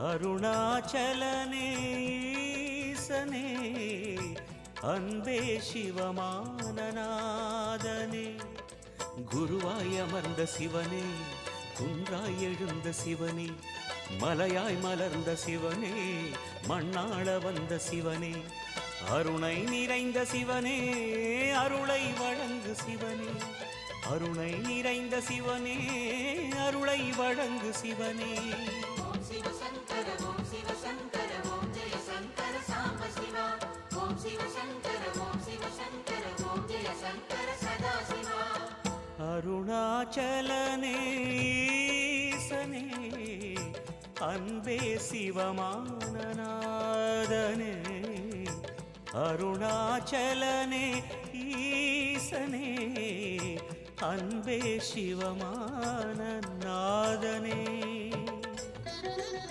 அருணாச்சலனே ஈசனே அன்பே சிவமானநாதனே குருவாய் அமர்ந்த சிவனே குன்றாய் எழுந்த சிவனே மலையாய் மலர்ந்த சிவனே மண்ணாள வந்த சிவனே அருணை நிறைந்த சிவனே அருளை வழங்கு சிவனே அருணை நிறைந்த சிவனே அருளை வழங்கு சிவனே ஓம் சிவ சங்கர ஓம் சிவ சங்கர ஓம் ஜெய சங்கர சாம்ப சிவா ஓம் சிவ சங்கர ஓம் சிவ சங்கர ஓம் ஜெய சங்கர சதா சிவா அருணாச்சலனே ஈசனே அன்பே சிவமானநாதனே அருணாச்சலனே ஈசனே அன்பே சிவமானநாதனே